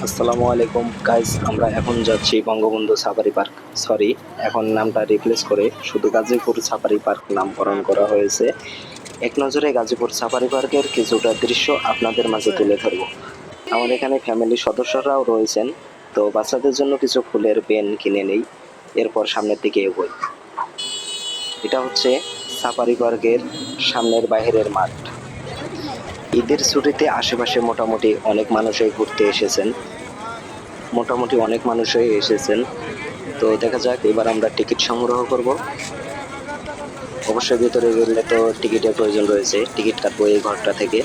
আসসালামু আলাইকুম গাইস, আমরা এখন যাচ্ছি বঙ্গবন্ধু সাফারি পার্ক। সরি, এখন নামটা রিপ্লেস করে শুধু গাজীপুর সাফারি পার্ক নামকরণ করা হয়েছে। এক নজরে গাজীপুর সাফারি পার্কের কিছুটা দৃশ্য আপনাদের মাঝে তুলে ধরবো। আমার এখানে ফ্যামিলি সদস্যরাও রয়েছেন, তো বাচ্চাদের জন্য কিছু ফুলের পেন কিনে নেই, এরপর সামনের দিকে এগোই। এটা হচ্ছে সাফারি পার্কের সামনের বাইরের মাঠ। ঈদের ছুটিতে আশেপাশে মোটামুটি অনেক মানুষই ঘুরতে এসেছেন। তো দেখা যাক, এবার আমরা টিকিট সংগ্রহ করব। অবশ্যই ভিতরে গেলে তো টিকিটের প্রয়োজন রয়েছে, টিকিট কাটবো এই ঘরটা থেকে।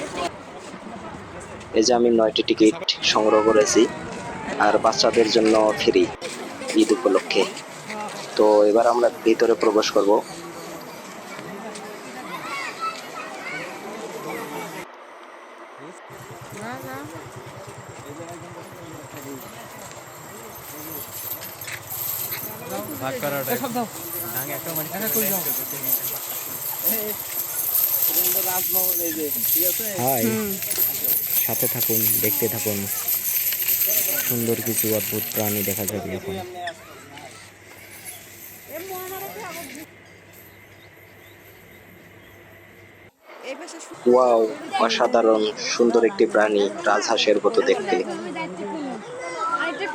এই যে আমি 9টি টিকিট সংগ্রহ করেছি, আর বাচ্চাদের জন্য ফ্রি ঈদ উপলক্ষে। তো এবার আমরা ভিতরে প্রবেশ করব। হাই, সাথে থাকুন, দেখতে থাকুন। সুন্দর কিছু অদ্ভুত প্রাণী দেখা যাবে এখন। ওয়াও, অসাধারণ সুন্দর একটি প্রাণী, রাজহাঁসের মতো দেখতে।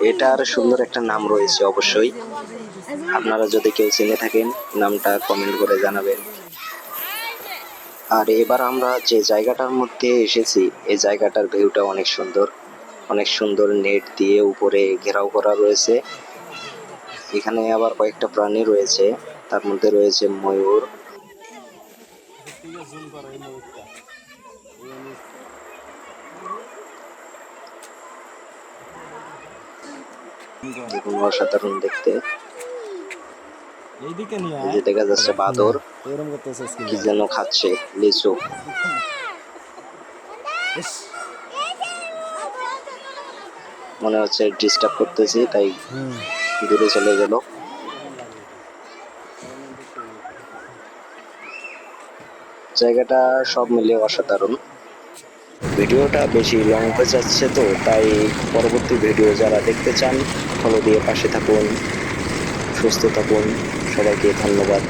এটার সুন্দর একটা নাম রয়েছে অবশ্যই। আপনারা যদি কেউ চিনে থাকেন, নামটা কমেন্ট করে জানাবেন। আর এবার আমরা যে জায়গাটার মধ্যে এসেছি, এই জায়গাটার ভিউটা অনেক সুন্দর, অনেক সুন্দর। নেট দিয়ে উপরে ঘেরাও করা রয়েছে। এখানে আবার কয়েকটা প্রাণী রয়েছে, তার মধ্যে রয়েছে ময়ূর। দেখুন, অসাধারণ দেখতে। এই যে দেখা যাচ্ছে বাদর কি যেন খাচ্ছে, লিচু। মনে হচ্ছে ডিস্টার্ব করতেছি, তাই দূরে চলে গেল। জায়গাটা সব মিলিয়ে অসাধারণ। ভিডিওটা বেশি লং হয়ে যাচ্ছে, তো তাই পরবর্তী ভিডিও যারা দেখতে চান ফলো দিয়ে পাশে থাকুন। সুস্থ থাকুন, সবাইকে ধন্যবাদ।